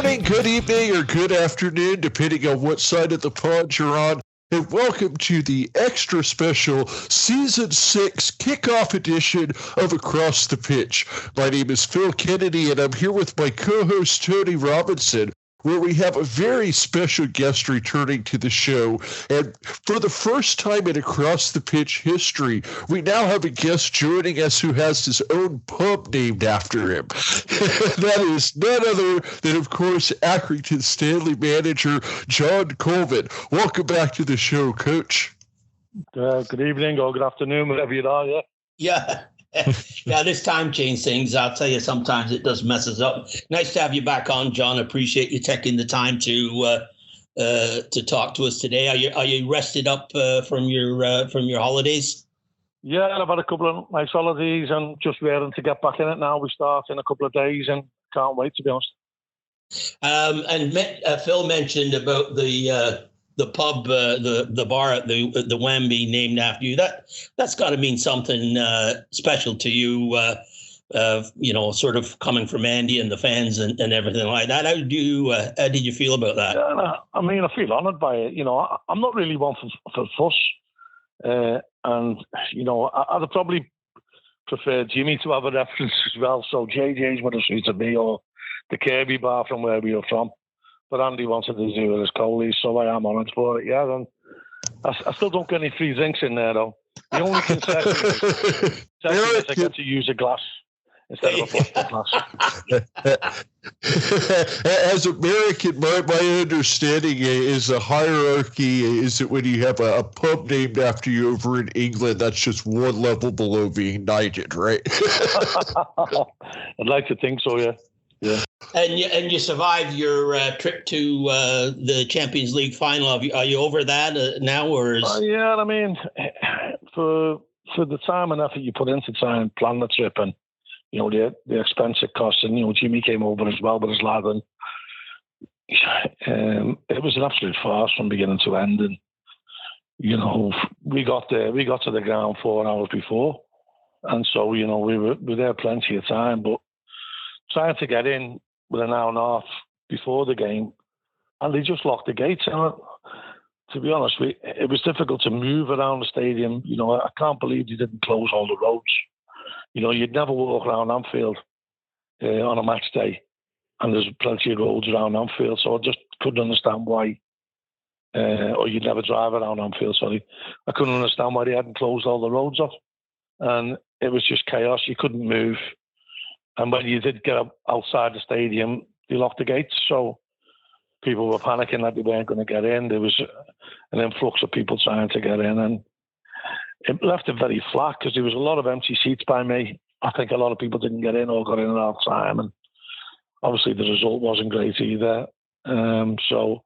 morning, good evening, or good afternoon, depending on what side of the pond you're on. And welcome to the extra special Season 6 kickoff edition of Across the Pitch. My name is Phil Kennedy, and I'm here with my co-host Tony Robinson, where we have a very special guest returning to the show. And for the first time in Across the Pitch history, we now have a guest joining us who has his own pub named after him. That is none other than, of course, Accrington Stanley manager John Coleman. Welcome back to the show, Coach. Good evening or good afternoon, wherever you are, Yeah. Yeah, this time change things. I'll tell you, sometimes it does mess us up. Nice to have you back on, John. Appreciate you taking the time to talk to us today. Are you rested up from your holidays? Yeah, I've had a couple of nice holidays and just raring to get back in it now. We start in a couple of days and can't wait, to be honest. And Phil mentioned about the pub, the bar at the Wembley named after you. That's got to mean something special to you. Sort of coming from Andy and the fans and everything like that. How did you feel about that? Yeah, I mean, I feel honoured by it. I'm not really one for fuss, and I'd probably prefer Jimmy to have a reference as well. So JJ's would have suited me, or the Kirby bar from where we were from. But Andy wanted to do it as Coley, so I am honoured for it, yeah. And I still don't get any free drinks in there, though. The only concession is I get to use a glass instead of a plastic glass. As American, my understanding is a hierarchy is that when you have a pub named after you over in England, that's just one level below being knighted, right? I'd like to think so, yeah. Yeah. And you survived your trip to the Champions League final. Are you over that now, or is? Yeah, I mean, for the time and effort you put into trying and plan the trip, and the expense it costs, and Jimmy came over as well with his lad, and it was an absolute farce from beginning to end. And we got there, we got to the ground 4 hours before, and so we were there plenty of time, but trying to get in with an hour and a half before the game, and they just locked the gates. And to be honest, it was difficult to move around the stadium. I can't believe they didn't close all the roads. You'd never walk around Anfield on a match day, and there's plenty of roads around Anfield, so I just couldn't understand why. Or you'd never drive around Anfield, sorry. I couldn't understand why they hadn't closed all the roads off. And it was just chaos. You couldn't move. And when you did get outside the stadium, they locked the gates. So people were panicking that they weren't going to get in. There was an influx of people trying to get in. And it left it very flat because there was a lot of empty seats by me. I think a lot of people didn't get in or got in at half time. And obviously the result wasn't great either. So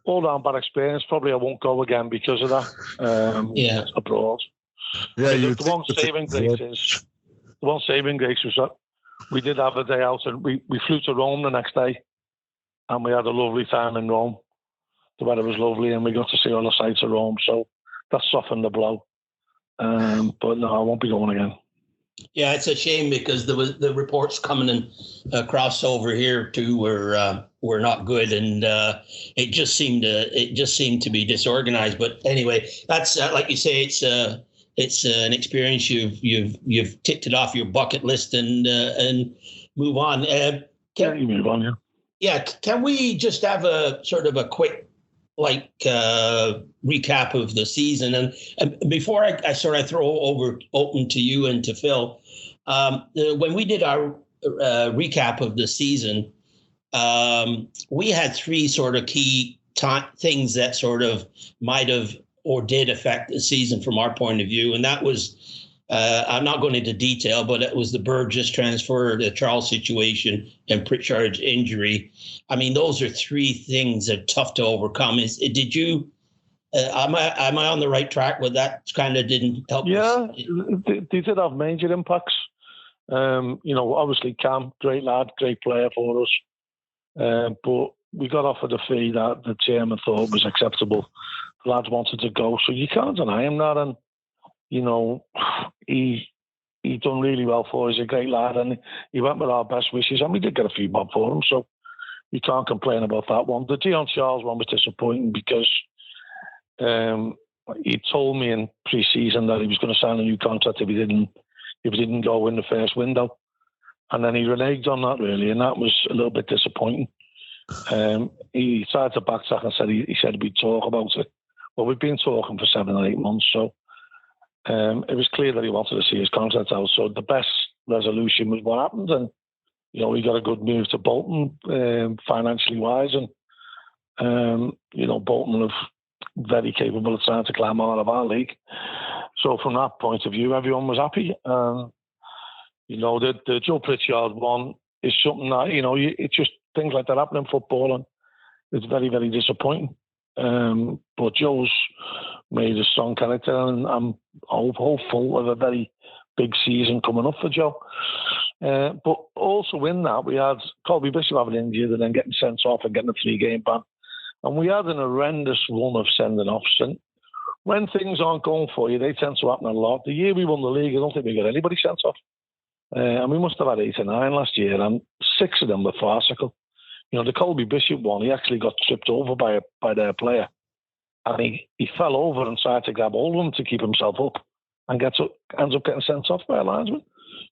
all round bad experience. Probably I won't go again because of that. Abroad. Yeah, the one saving grace was that we did have a day out, and we flew to Rome the next day, and we had a lovely time in Rome. The weather was lovely, and we got to see all the sights of Rome, so that softened the blow. But no, I won't be going again. Yeah, it's a shame because the reports coming in across over here too were not good, and it just seemed to be disorganized. But anyway, that's like you say, it's an experience you've ticked it off your bucket list and move on. You move on, yeah. Yeah, can we just have a sort of a quick recap of the season? And before I sort of throw open to you and to Phil, when we did our recap of the season, we had 3 sort of key things that sort of might have or did affect the season from our point of view. And that was, I'm not going into detail, but it was the Burgess transfer, the Charles situation, and Pritchard's injury. I mean, those are 3 things that are tough to overcome. Did you, am I on the right track with that? Kind of didn't help. Yeah, they did have major impacts. Obviously Cam, great lad, great player for us. But we got offered a fee that the chairman thought was acceptable. The lads wanted to go, so you can't deny him that. And he done really well for us. He's a great lad, and he went with our best wishes, and we did get a few bob for him. So you can't complain about that one. The Dion Charles one was disappointing because he told me in pre-season that he was going to sign a new contract if he didn't go in the first window, and then he reneged on that really, and that was a little bit disappointing. He tried to backtrack and said he said we'd talk about it. Well, we've been talking for 7 or 8 months, so it was clear that he wanted to see his contract out. So the best resolution was what happened, and we got a good move to Bolton financially wise, and Bolton are very capable of trying to climb out of our league. So from that point of view, everyone was happy. The Joe Pritchard one is something that it's just things like that happen in football, and it's very, very disappointing. But Joe's made a strong character, and I'm hopeful of a very big season coming up for Joe. But also in that, we had Colby Bishop having injured and then getting sent off and getting a 3-game ban. And we had an horrendous run of sending offs. And when things aren't going for you, they tend to happen a lot. The year we won the league, I don't think we got anybody sent off. And we must have had 8 or 9 last year, and 6 of them were farcical. The Colby Bishop one, he actually got tripped over by their player. And he fell over and tried to grab hold of him to keep himself up, and ends up getting sent off by a linesman.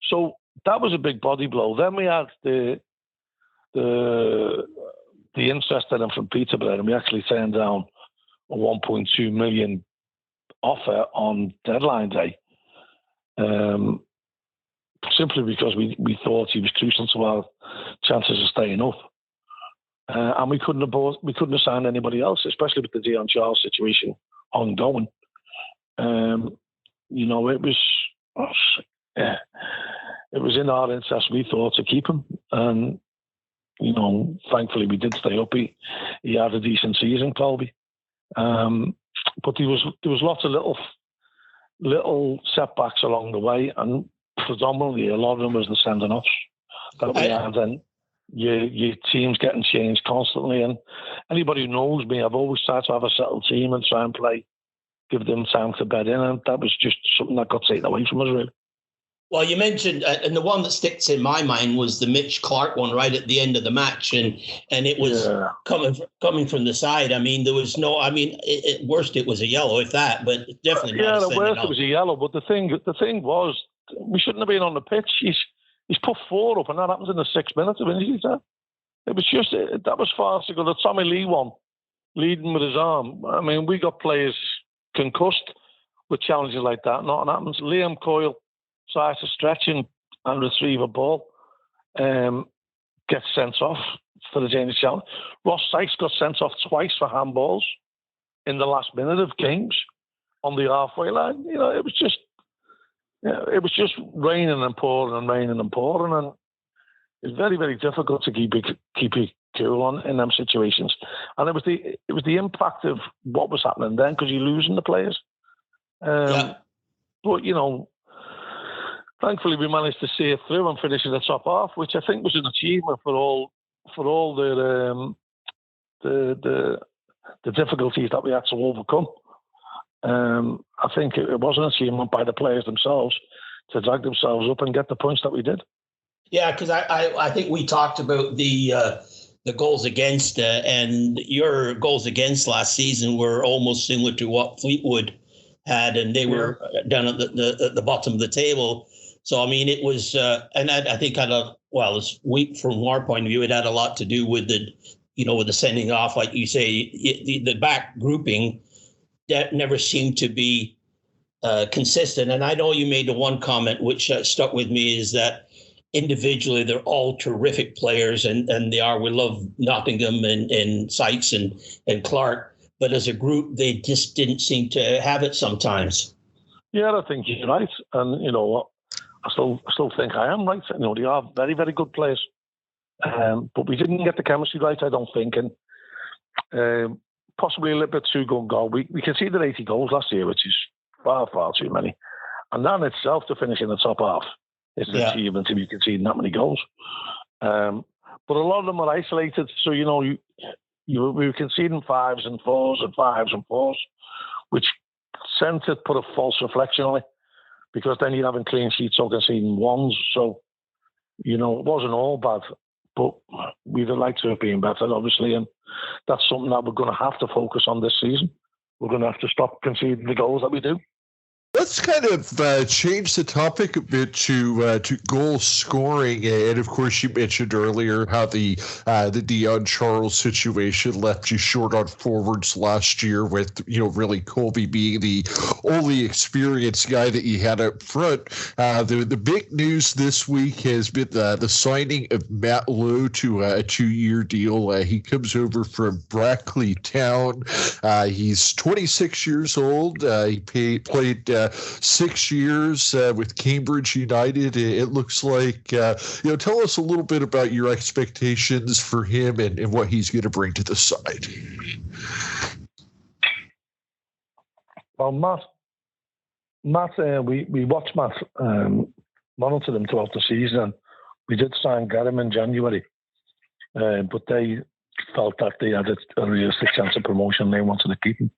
So that was a big body blow. Then we had the interest in him from Peterborough, and we actually turned down a 1.2 million offer on deadline day, simply because we thought he was crucial to our chances of staying up. And we couldn't have signed anybody else, especially with the Dion Charles situation ongoing. It was in our interest, we thought, to keep him. And thankfully we did stay up. He had a decent season, Colby. But there was lots of little setbacks along the way, and predominantly a lot of them was the sending offs that we had. And your team's getting changed constantly. And anybody who knows me, I've always tried to have a settled team and try and give them time to bed in, and that was just something that got taken away from us, really. Well, you mentioned, and the one that sticks in my mind was the Mitch Clark one right at the end of the match, and it was coming from the side. I mean, there was no. I mean, at worst it was a yellow, if that, but definitely not. Yeah, at worst it was a yellow. But the thing was, we shouldn't have been on the pitch. He's put 4 up, and that happens in the 6 minutes of injury time. It was just that was farcical. The Tommy Lee one, leading with his arm. I mean, we got players concussed with challenges like that. Nothing happens. Liam Coyle tries to stretch and retrieve a ball, gets sent off for the dangerous challenge. Ross Sykes got sent off twice for handballs in the last minute of games on the halfway line. It was just raining and pouring, and it's very, very difficult to keep it cool in them situations. And it was the impact of what was happening then, because you're losing the players. But thankfully we managed to see it through and finish in the top half, which I think was an achievement for all the difficulties that we had to overcome. I think it was an achievement by the players themselves to drag themselves up and get the points that we did. Yeah, because I think we talked about the goals against, and your goals against last season were almost similar to what Fleetwood had, and they were down at the bottom of the table. So I mean, it was, and I think it's weak from our point of view. It had a lot to do with with the sending off, like you say, the back grouping that never seemed to be consistent. And I know you made the one comment which stuck with me, is that individually they're all terrific players, and they are. We love Nottingham and Sykes and Clark, but as a group they just didn't seem to have it sometimes. Yeah, I think you're right, and you know what, I still think I am right. They are very, very good players, but we didn't get the chemistry right, I don't think, and possibly a little bit too good goal. We conceded 80 goals last year, which is far, far too many, and that in itself, to finish in the top half, is an achievement if you concede that many goals. But a lot of them are isolated, so we were conceding 5s and 4s and 5s and 4s, which sent to put a false reflection on it, because then you're having clean sheets or conceding 1s. So, it wasn't all bad. but we'd have liked to have been better, obviously, and that's something that we're going to have to focus on this season. We're going to have to stop conceding the goals that we do. Let's kind of change the topic a bit to goal scoring, and of course you mentioned earlier how the Dion Charles situation left you short on forwards last year, with really Coley being the only experienced guy that you had up front. The big news this week has been the signing of Matt Lowe to a 2-year deal. He comes over from Brackley Town. He's 26 years old. He played 6 years with Cambridge United. It looks like. Tell us a little bit about your expectations for him and what he's going to bring to the side. Well, Matt, we watched Matt, monitored him throughout the season. We did get him in January, but they felt that they had a realistic chance of promotion. They wanted to keep him.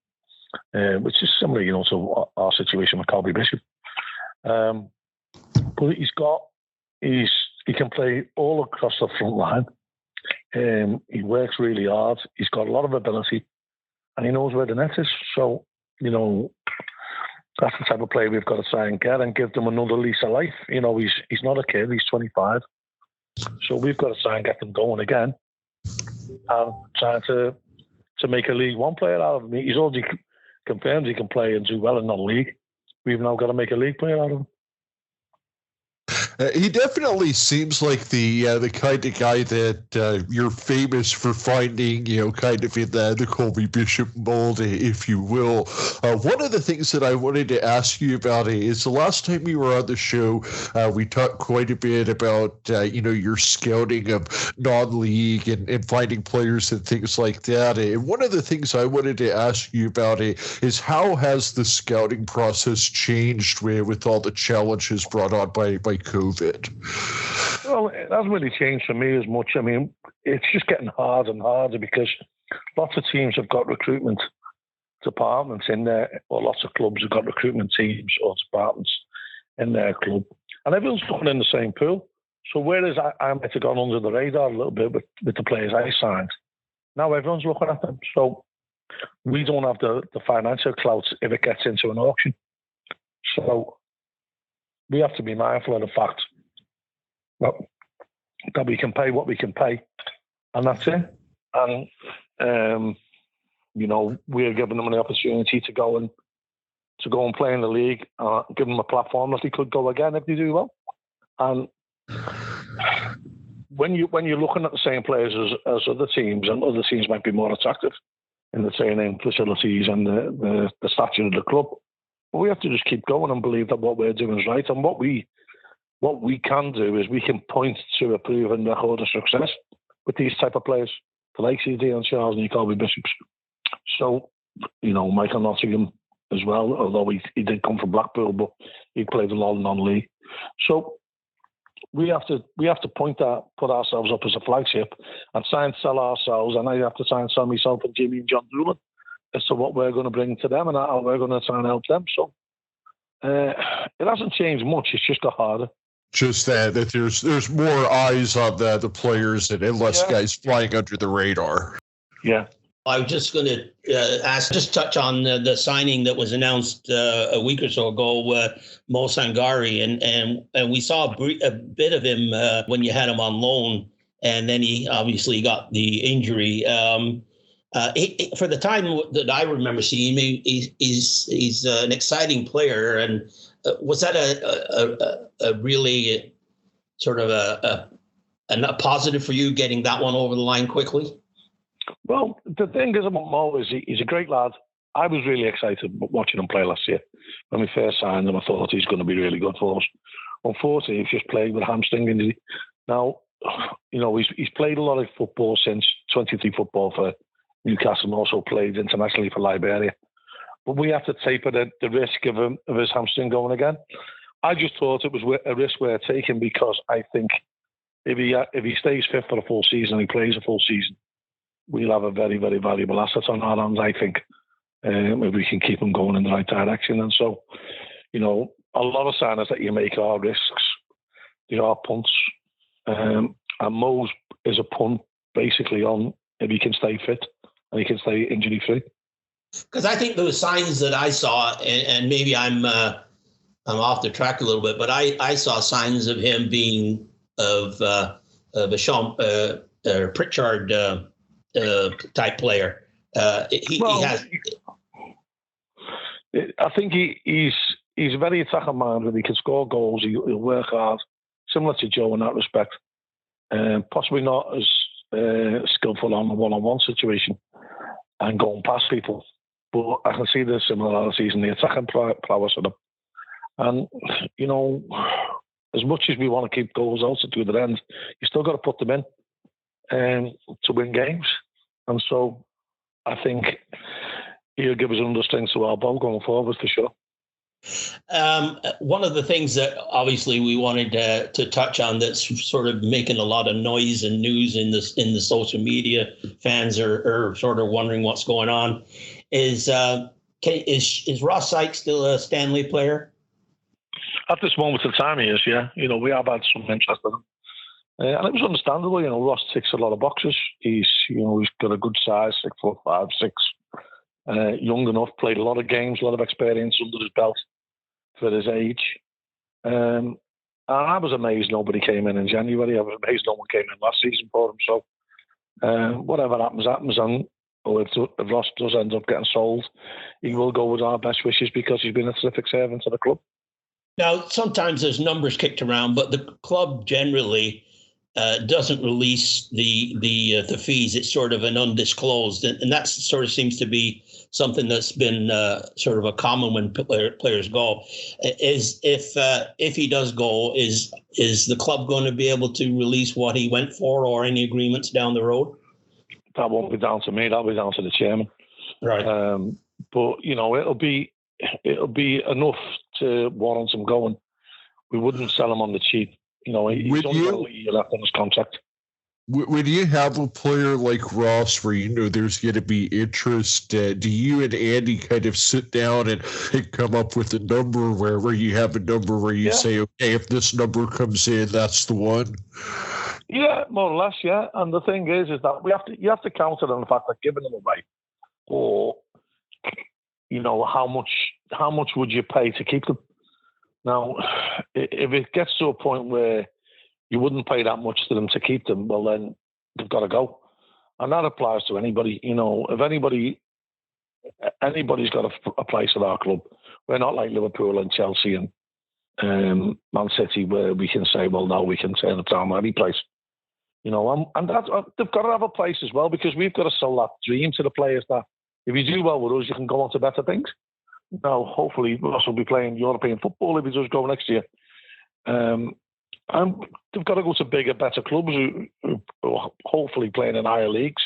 Which is similar, to our situation with Colby Bishop. But he can play all across the front line. He works really hard. He's got a lot of ability, and he knows where the net is. So, that's the type of player we've got to try and get and give them another lease of life. He's not a kid. He's 25. So we've got to try and get them going again and trying to make a League One player out of him. He's already confirmed he can play and do well in the league. We've now got to make a league player out of him. He definitely seems like the kind of guy that you're famous for finding, kind of in the Colby Bishop mold, if you will. One of the things that I wanted to ask you about is the last time you were on the show, we talked quite a bit about, your scouting of non-league and finding players and things like that. And one of the things I wanted to ask you about is how has the scouting process changed with all the challenges brought on by COVID? Well, it hasn't really changed for me as much. I mean, it's just getting harder and harder because lots of teams have got recruitment departments in there, or lots of clubs have got recruitment teams or departments in their club, and everyone's looking in the same pool. So whereas I might have gone under the radar a little bit with the players I signed, now everyone's looking at them. So we don't have the financial clout if it gets into an auction. So we have to be mindful of the fact that we can pay what we can pay, and that's it. And we're giving them an opportunity to go and play in the league, give them a platform that they could go again if they do well. And when you're looking at the same players as other teams, and other teams might be more attractive in the training facilities and the stature of the club, but we have to just keep going and believe that what we're doing is right. And what we can do is we can point to a proven record of success with these type of players, the likes of Dion Charles and Colby Bishops. So, Michael Nottingham as well, although he did come from Blackpool, but he played a lot of non-league. So we have to put ourselves up as a flagship and try and sell ourselves, and I have to try and sell myself and Jimmy and John Doolan as to what we're going to bring to them and how we're going to try and help them. So it hasn't changed much. It's just got harder. Just that there's more eyes on the players and less guys flying under the radar. Yeah. I was just going to touch on the signing that was announced a week or so ago, Mo Sangari, and we saw a bit of him when you had him on loan, and then he obviously got the injury. For the time that I remember seeing him, he's an exciting player. And was that a really sort of a positive for you getting that one over the line quickly? Well, the thing is about Mo is he's a great lad. I was really excited watching him play last year. When we first signed him, I thought he's going to be really good for us. Unfortunately, he's just played with a hamstring injury. Now, he's played a lot of football since 23 football for Newcastle, and also played internationally for Liberia. But we have to taper the risk of his hamstring going again. I just thought it was a risk we're taking because I think if he stays fit for a full season and he plays a full season, we'll have a very, very valuable asset on our hands, I think, if we can keep him going in the right direction. And so, a lot of signings that you make are risks. They are punts. And Mo's is a punt basically on if he can stay fit and he can stay injury free. Because I think those signs that I saw, and maybe I'm off the track a little bit, but I saw signs of him being of a Sean Pritchard type player. He has. I think he's very attacking minded. He can score goals. He'll work hard, similar to Joe in that respect. Possibly not as skillful on a one-on-one situation and going past people, but I can see the similarities in the attacking prowess of them. And as much as we want to keep goals out to the end, you still got to put them in to win games. And so I think he'll give us another strength to our ball going forward for sure. One of the things that obviously we wanted to touch on that's sort of making a lot of noise and news in the social media, fans are sort of wondering what's going on, is Ross Sykes still a Stanley player? At this moment in time, he is, yeah. We have had some interest in him. And it was understandable, Ross ticks a lot of boxes. He's got a good size, 6'5", 6', young enough, played a lot of games, a lot of experience under his belt for his age. And I was amazed nobody came in January. I was amazed no one came in last season for him. So whatever happens. And if Ross does end up getting sold, he will go with our best wishes because he's been a terrific servant to the club. Now, sometimes there's numbers kicked around, but the club generally doesn't release the fees. It's sort of an undisclosed, and that sort of seems to be something that's been sort of a common when players go. Is if he does go, is the club going to be able to release what he went for or any agreements down the road? That won't be down to me. That'll be down to the chairman. Right. But it'll be enough to warrant him going. We wouldn't sell him on the cheap. He's only got a year left on his contract. When you have a player like Ross where there's going to be interest, do you and Andy kind of sit down and come up with a number where you have a number where you say, okay, if this number comes in, that's the one? Yeah, more or less, yeah. And the thing is that you have to counter on the fact that giving them away, or how much would you pay to keep them? Now, if it gets to a point where you wouldn't pay that much to them to keep them, well, then they've got to go. And that applies to anybody. If anybody's got a place at our club, we're not like Liverpool and Chelsea and Man City where we can say, well, no, we can turn it down any place. And they've got to have a place as well, because we've got to sell that dream to the players that if you do well with us, you can go on to better things. Now, hopefully, Ross will be playing European football if he does go next year. And they've got to go to bigger, better clubs who are hopefully playing in higher leagues,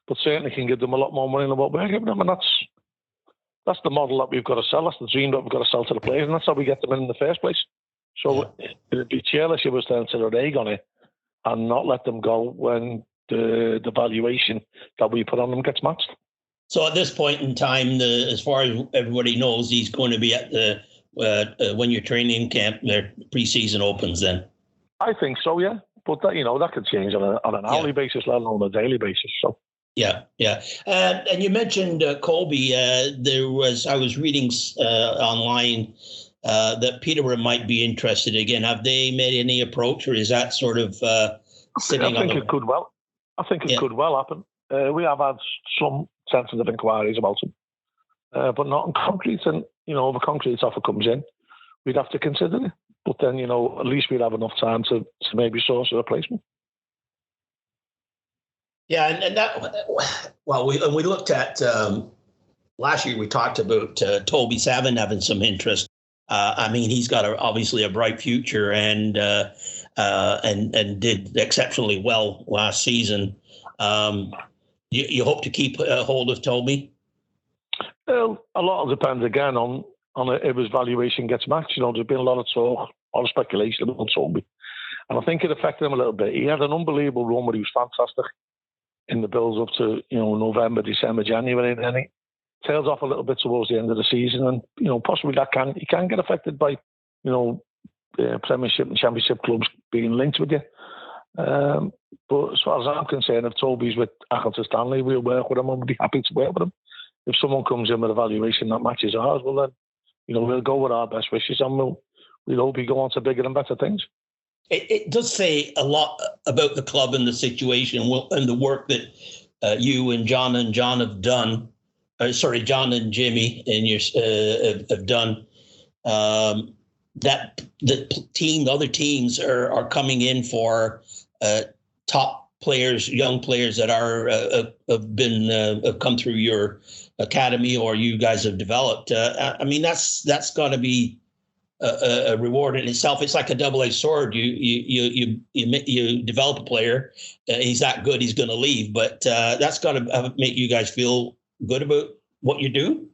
but certainly can give them a lot more money than what we're giving them. And that's the model that we've got to sell. That's the dream that we've got to sell to the players, and that's how we get them in the first place. So it'd be cheerless if it was down to their egg on it and not let them go when the valuation that we put on them gets matched. So at this point in time, as far as everybody knows, he's going to be at the when your training camp, their preseason opens. Then I think so, yeah. But that could change on an hourly basis, let alone a daily basis. So yeah. And you mentioned Colby. I was reading online that Peterborough might be interested again. Have they made any approach, or is that sort of sitting? I think it could well. I think it could well happen. We have had some sensitive inquiries about him, but not in concrete. And if a concrete offer comes in, we'd have to consider it. But then at least we'd have enough time to maybe source a replacement. Yeah, and that. Well, we looked at last year. We talked about Toby Savin having some interest. He's got obviously a bright future and did exceptionally well last season. You hope to keep a hold of Toby? Well, a lot depends again on if his valuation gets matched. There's been a lot of talk, a lot of speculation about Toby, and I think it affected him a little bit. He had an unbelievable run where he was fantastic in the builds up to November, December, January, and then he tails off a little bit towards the end of the season, and possibly he can get affected by Premiership and Championship clubs being linked with you. But as far as I'm concerned, if Toby's with Accrington Stanley, we'll work with him and we'll be happy to work with him. If someone comes in with a valuation that matches ours, well then, we'll go with our best wishes and we'll hope he go on to bigger and better things. It does say a lot about the club and the situation and the work that you and John have done. John and Jimmy and you have done. That the other teams are coming in for top players, young players that have come through your academy or you guys have developed. That's got to be a reward in itself. It's like a double-edged sword. You develop a player, he's that good, he's going to leave, but that's got to make you guys feel good about what you do.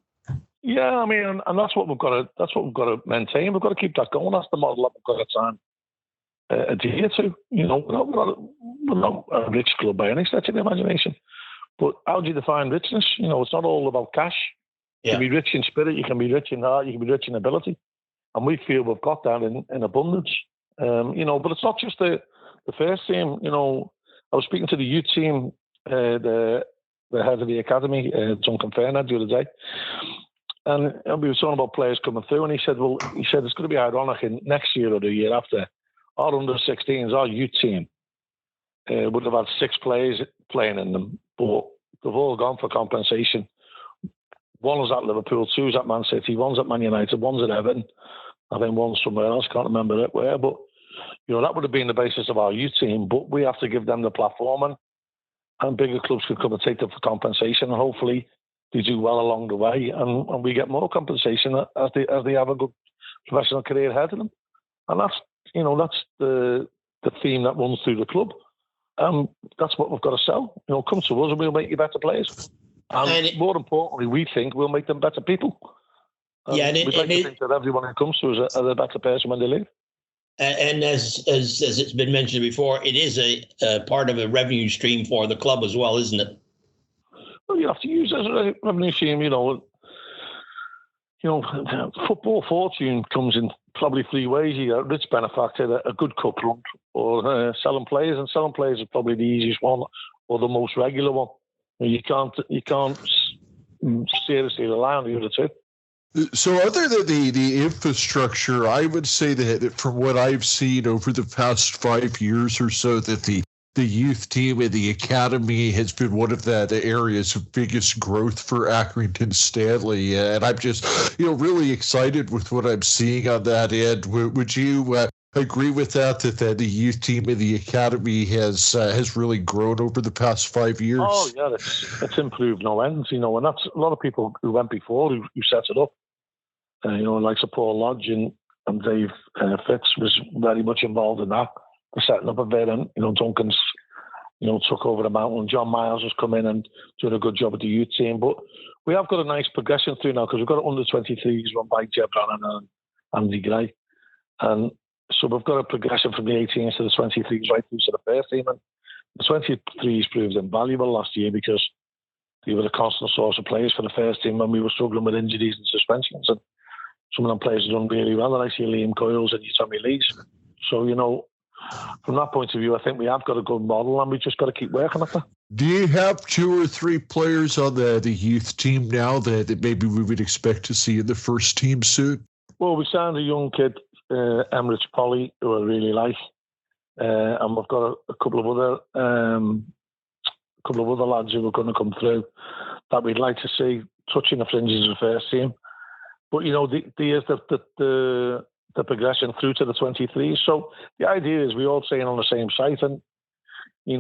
Yeah, and that's what we've got to. That's what we've got to maintain. We've got to keep that going. That's the model that we've got to try and adhere to. We're not a rich club by any stretch of the imagination. But how do you define richness? It's not all about cash. You can be rich in spirit. You can be rich in heart. You can be rich in ability. And we feel we've got that in abundance. But it's not just the first team. I was speaking to the youth team, the head of the academy, Duncan Fairnhead, the other day. And we were talking about players coming through, and he said it's going to be ironic in next year or the year after, our under-16s, our youth team, would have had 6 players playing in them, but they've all gone for compensation. One was at Liverpool, 2's at Man City, 1's at Man United, 1's at Everton, I think 1's somewhere else, can't remember it where, but that would have been the basis of our youth team, but we have to give them the platform, and bigger clubs can come and take them for compensation, and hopefully they do well along the way, and we get more compensation as they have a good professional career ahead of them. And that's the theme that runs through the club. That's what we've got to sell. Come to us and we'll make you better players. And more importantly, we think we'll make them better people. We'd like to think that everyone who comes to us are a better person when they leave. And as it's been mentioned before, it is a part of a revenue stream for the club as well, isn't it? Well, you have to use it as a revenue stream. Football fortune comes in probably 3 ways. You get a rich benefactor, a good cup run, or selling players. And selling players is probably the easiest one, or the most regular one. You can't seriously rely on the other two. So other than the infrastructure, I would say that from what I've seen over the past 5 years or so, that the youth team and the academy has been one of the areas of biggest growth for Accrington Stanley. And I'm just, really excited with what I'm seeing on that end. Would you agree with that the youth team and the academy has really grown over the past 5 years? Oh, yeah, it's improved no ends, and that's a lot of people who went before who set it up. Like Sir Paul Lodge and Dave Fitz was very much involved in that. The setting up of it, and Duncan's took over the mantle, and John Miles has come in and done a good job with the youth team. But we have got a nice progression through now because we've got under 23s run by Jeb Brannan and Andy Gray, and so we've got a progression from the 18s to the 23s right through to the first team. And the 23s proved invaluable last year because they were a constant source of players for the first team when we were struggling with injuries and suspensions, and some of them players have done really well. And I see Liam Coyles and Tommy Lees. So from that point of view, I think we have got a good model, and we just got to keep working at that. Do you have 2 or 3 players on the youth team now that maybe we would expect to see in the first team soon? Well, we signed a young kid, Emrich Polly, who I really like, and we've got a couple of other lads who are going to come through that we'd like to see touching the fringes of the first team. But there's the progression through to the 23s. So the idea is we all train on the same site, and you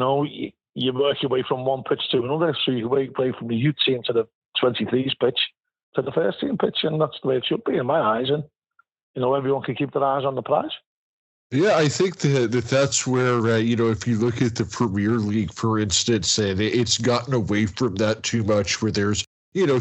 work your way from one pitch to another. So you work your way from the youth team to the 23s pitch to the first team pitch, and that's the way it should be in my eyes. And everyone can keep their eyes on the prize. Yeah, I think that's where, if you look at the Premier League, for instance, and it's gotten away from that too much, where there's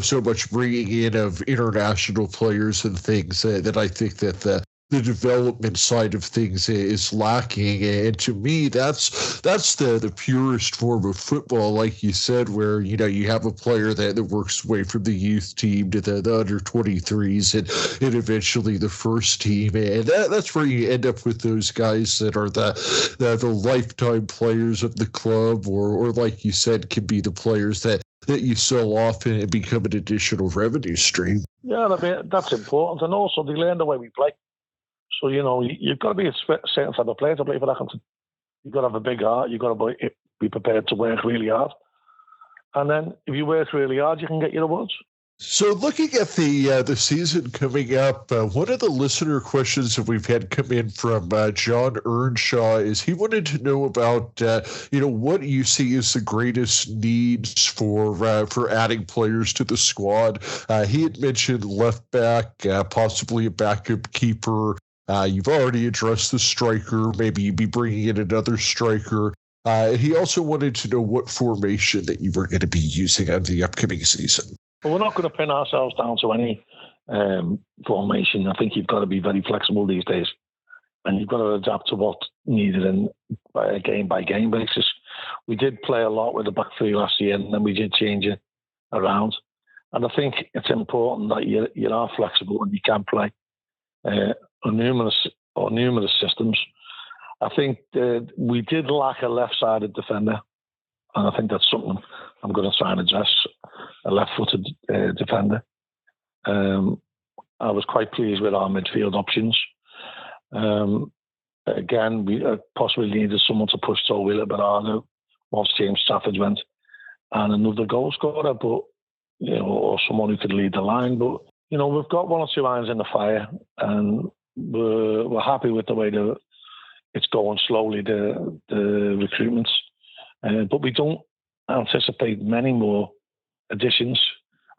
so much bringing in of international players and things that I think that the development side of things is lacking. And to me, that's the purest form of football, like you said, where, you have a player that works away from the youth team to the under 23s and eventually the first team. And that's where you end up with those guys that are the lifetime players of the club, or like you said, can be the players that you sell off and become an additional revenue stream. Yeah, I mean, that's important. And also, they learn the way we play. So, you've got to be a certain type of player to play for Accrington. You've got to have a big heart. You've got to be prepared to work really hard. And then if you work really hard, you can get your rewards. So looking at the season coming up, one of the listener questions that we've had come in from John Earnshaw is he wanted to know about, what you see as the greatest needs for adding players to the squad. He had mentioned left back, possibly a backup keeper. You've already addressed the striker. Maybe you'd be bringing in another striker. He also wanted to know what formation that you were going to be using on the upcoming season. Well, we're not going to pin ourselves down to any formation. I think you've got to be very flexible these days. And you've got to adapt to what's needed in a game-by-game basis. We did play a lot with the back three last year, and then we did change it around. And I think it's important that you are flexible and you can play on numerous systems. I think we did lack a left-sided defender, and I think that's something I'm going to try and address, a left-footed defender. I was quite pleased with our midfield options. Again, we possibly needed someone to push Toll a little bit harder once James Stafford went, and another goal scorer, but or someone who could lead the line. But we've got one or two irons in the fire, and we're happy with the way it's going slowly, the recruitments. But we don't anticipate many more additions.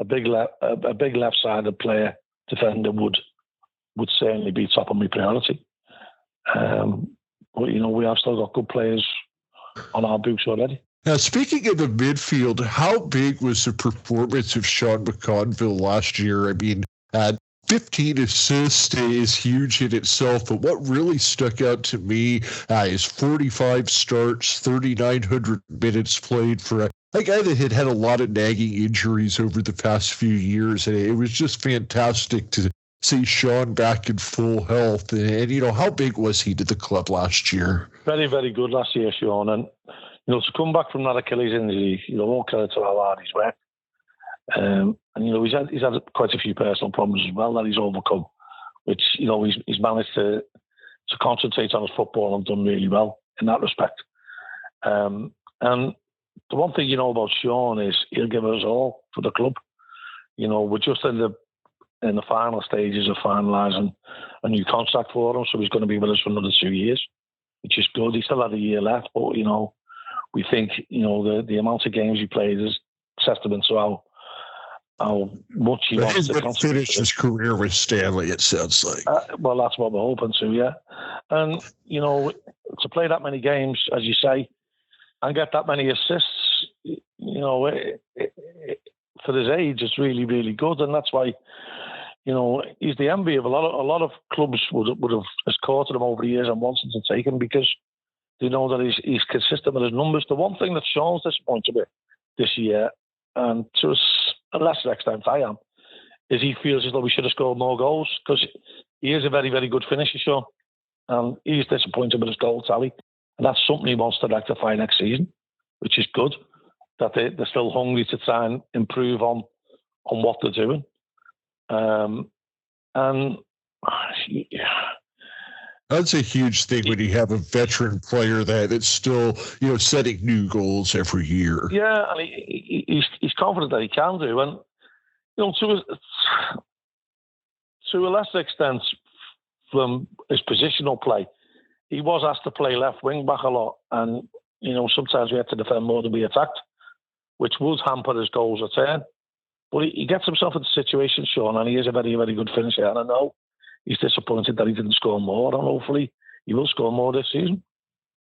A big left-sided player, defender, would certainly be top of my priority. But we have still got good players on our books already. Now, speaking of the midfield, how big was the performance of Sean McConville last year? I mean, 15 assists is huge in itself, but what really stuck out to me is 45 starts, 3,900 minutes played for a guy that had a lot of nagging injuries over the past few years, and it was just fantastic to see Sean back in full health. And how big was he to the club last year? Very, very good last year, Sean. And, to come back from that Achilles injury, all credit to how hard he's worked. And he's had quite a few personal problems as well that he's overcome, which he's managed to concentrate on his football and done really well in that respect. And the one thing about Sean is he'll give us all for the club. We're just in the final stages of finalising a new contract for him, so he's going to be with us for another 2 years, which is good. He still had a year left, but we think the amount of games he played is testament to how much he wants to finish his career with Stanley, it sounds like. Well, that's what we're hoping to, yeah. And, to play that many games, as you say, and get that many assists, for his age, it's really, really good. And that's why, he's the envy of a lot of clubs would have courted him over the years and wanted to take him because they know that he's consistent with his numbers. The one thing that Sean's disappointed with this year, and to a lesser extent I am, is he feels as though we should have scored more goals because he is a very, very good finisher, Sean. And he's disappointed with his goal tally. And that's something he wants to rectify next season, which is good, that they're still hungry to try and improve on what they're doing. That's a huge thing when you have a veteran player that's still, setting new goals every year. Yeah, and he's confident that he can do. And, to a lesser extent from his positional play, he was asked to play left wing back a lot. And, sometimes we had to defend more than we attacked, which would hamper his goals return. But he gets himself into situations, Sean, and he is a very, very good finisher. And I know he's disappointed that he didn't score more, and hopefully he will score more this season.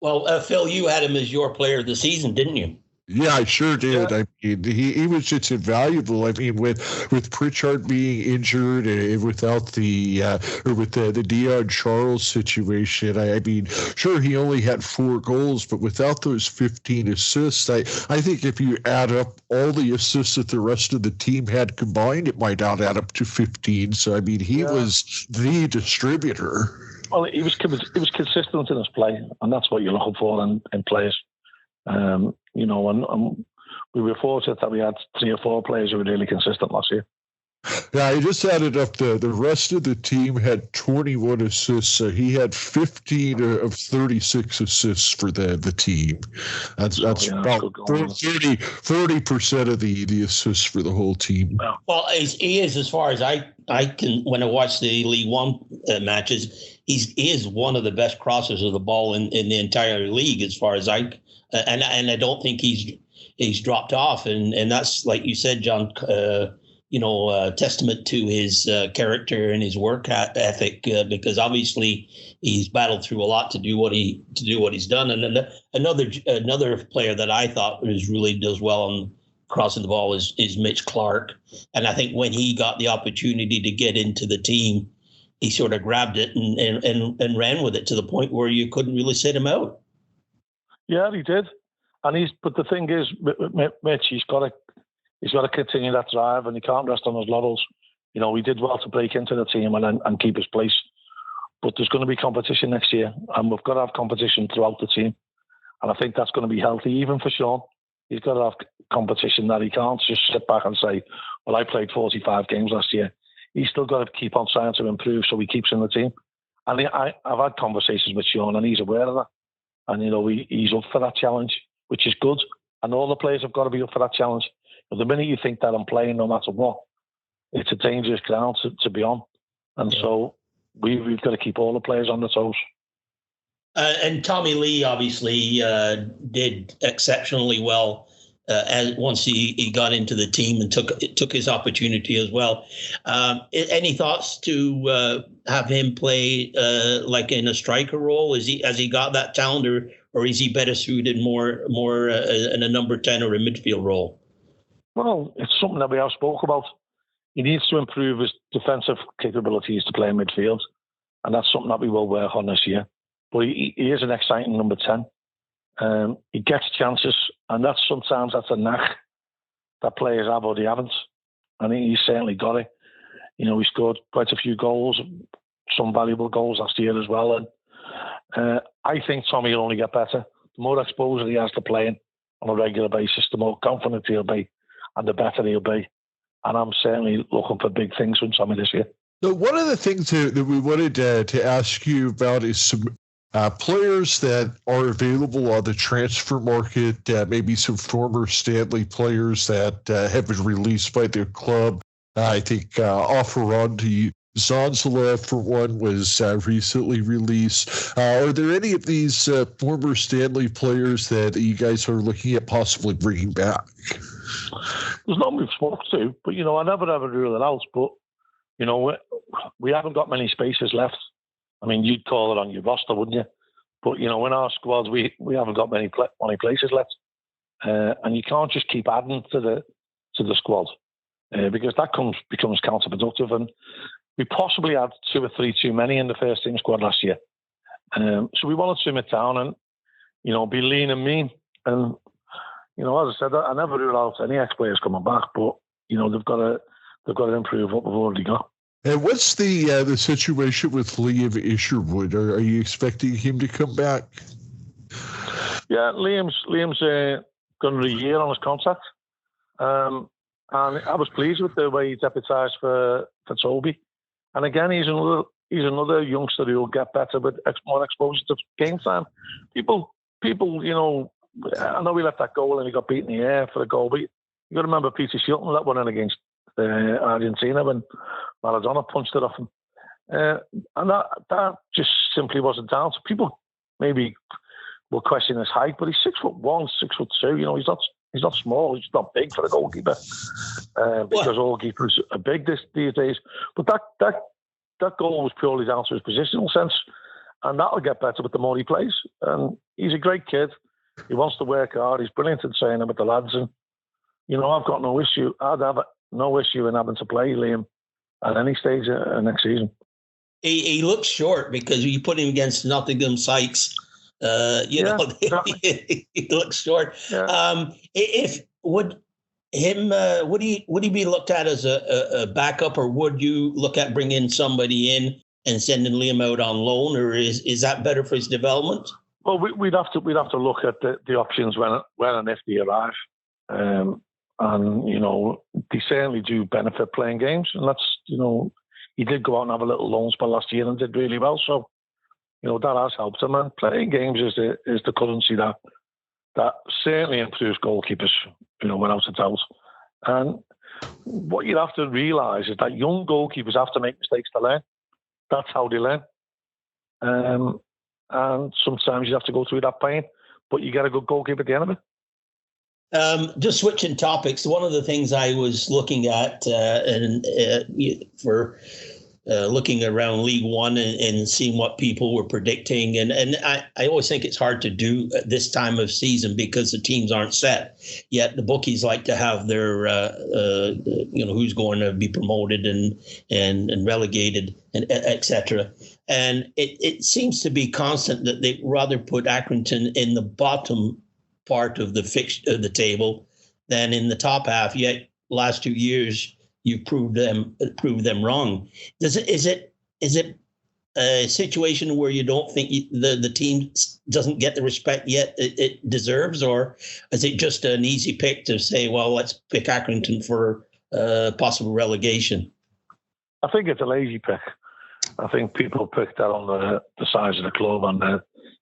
Well, Phil, you had him as your player of the season, didn't you? Yeah, I sure did. Yeah. I mean, he was just invaluable. I mean, with Pritchard being injured and without with the Dion Charles situation, I mean, sure he only had 4 goals, but without those 15 assists, I think if you add up all the assists that the rest of the team had combined, it might not add up to 15. So I mean, he was the distributor. Well, he was consistent in his play, and that's what you're looking for in players. And we were fortunate that we had 3 or 4 players who were really consistent last year. Yeah, I just added up the rest of the team had 21 assists, so he had 15 of 36 assists for the team. That's about 30% of the assists for the whole team. Well, he is, as far as I can, when I watch the League One matches, he is one of the best crossers of the ball in the entire league, as far as and I don't think he's dropped off, and that's, like you said, John, testament to his character and his work ethic, because obviously he's battled through a lot to do what he's done. And another player that I thought really does well on crossing the ball is Mitch Clark, and I think when he got the opportunity to get into the team, he sort of grabbed it and ran with it to the point where you couldn't really sit him out. Yeah, he did, but the thing is, Mitch, he's got to continue that drive, and he can't rest on his laurels. He did well to break into the team and keep his place, but there's going to be competition next year, and we've got to have competition throughout the team, and I think that's going to be healthy, even for Sean. He's got to have competition, that he can't just sit back and say, well, I played 45 games last year. He's still got to keep on trying to improve so he keeps in the team. And I've had conversations with Sean, and he's aware of that. And, he's up for that challenge, which is good. And all the players have got to be up for that challenge. But the minute you think that I'm playing no matter what, it's a dangerous ground to be on. And so we've got to keep all the players on their toes. And Tommy Lee obviously did exceptionally well once he got into the team and took his opportunity as well. Any thoughts to have him play like in a striker role? Has he got that talent, or is he better suited more in a number 10 or a midfield role? Well, it's something that we have spoke about. He needs to improve his defensive capabilities to play in midfield, and that's something that we will work on this year. But he is an exciting number 10. He gets chances, and sometimes that's a knack that players have or they haven't. And he's certainly got it. He scored quite a few goals, some valuable goals last year as well. And I think Tommy will only get better. The more exposure he has to playing on a regular basis, the more confident he'll be, and the better he'll be. And I'm certainly looking for big things from Tommy this year. So one of the things that we wanted to ask you about is some players that are available on the transfer market, maybe some former Stanley players that have been released by their club. I think Offeronti Zanzala, for one, was recently released. Are there any of these former Stanley players that you guys are looking at possibly bringing back? There's none we've spoke to, but, I never ever rule it out. But, we haven't got many spaces left. I mean, you'd call it on your roster, wouldn't you? But, in our squads, we haven't got many places left. And you can't just keep adding to the squad because that becomes counterproductive. And we possibly had 2 or 3 too many in the first team squad last year. So we want to trim it down and, be lean and mean. And, as I said, I never rule out any ex-players coming back, but, they've got to improve what we've already got. And what's the situation with Liam Isherwood? Are you expecting him to come back? Yeah, Liam's gone a year on his contract, and I was pleased with the way he deputised for Toby. And again, he's another youngster who will get better with more exposure to game time. People, I know we left that goal and he got beaten in the air for a goal, but you got to remember Peter Shilton let one in against Argentina when Maradona punched it off him. And that just simply wasn't down. So people maybe will question his height, but he's 6'1", 6'2". He's not small. He's not big for a goalkeeper because all keepers are big these days. But that goal was purely down to his positional sense, and that'll get better with the more he plays. And he's a great kid. He wants to work hard. He's brilliant at training with the lads. And, I've got no issue. I'd have no issue in having to play Liam at any stage of next season. He looks short because you put him against Nottingham Sykes. He looks short. Yeah. Would he be looked at as a backup, or would you look at bringing somebody in and sending Liam out on loan, or is that better for his development? Well, we'd have to look at the options when and if they arrive, and they certainly do benefit playing games, and that's he did go out and have a little loan spell last year and did really well, so that has helped him. And playing games is the currency that certainly improves goalkeepers, without a doubt. And what you have to realise is that young goalkeepers have to make mistakes to learn. That's how they learn. And sometimes you have to go through that pain, but you get a good goalkeeper at the end of it. Just switching topics, one of the things I was looking at looking around League One and seeing what people were predicting. And I always think it's hard to do at this time of season because the teams aren't set. Yet the bookies like to have their, who's going to be promoted and relegated, and et cetera. And it seems to be constant that they'd rather put Accrington in the bottom part of the table than in the top half. Yet last 2 years, you proved them wrong. Is it a situation where you don't think the team doesn't get the respect yet it deserves, or is it just an easy pick to say, well, let's pick Accrington for possible relegation? I think it's a lazy pick. I think people picked that on the size of the club and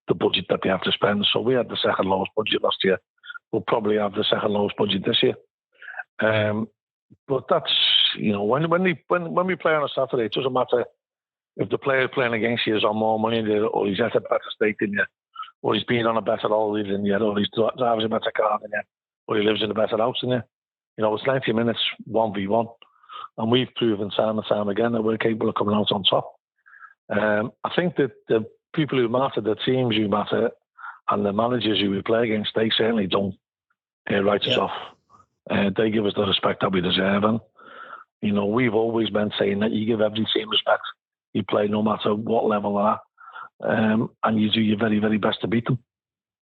the budget that they have to spend. So we had the second lowest budget last year. We'll probably have the second lowest budget this year. But that's, when we play on a Saturday, it doesn't matter if the player playing against you is on more money or he's at a better stake than you, or he's been on a better holiday than you, or he's driving a better car than you, or he lives in a better house than you. It's 90 minutes 1v1. And we've proven time and time again that we're capable of coming out on top. I think that the people who matter, the teams who matter, and the managers who we play against, they certainly don't write us off. They give us the respect that we deserve. And, we've always been saying that you give every team respect. You play no matter what level they're at, and you do your very, very best to beat them.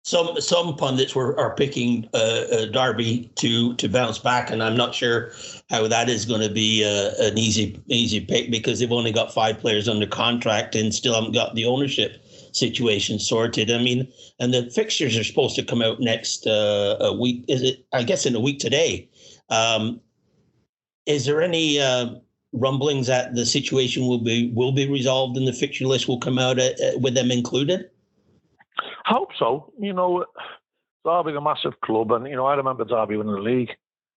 Some pundits are picking Derby to bounce back, and I'm not sure how that is going to be an easy pick because they've only got 5 players under contract and still haven't got the ownership situation sorted. I mean, and the fixtures are supposed to come out next week. Is it? I guess in a week today. Is there any rumblings that the situation will be resolved and the fixture list will come out with them included? I hope so. Derby's a massive club, and I remember Derby winning the league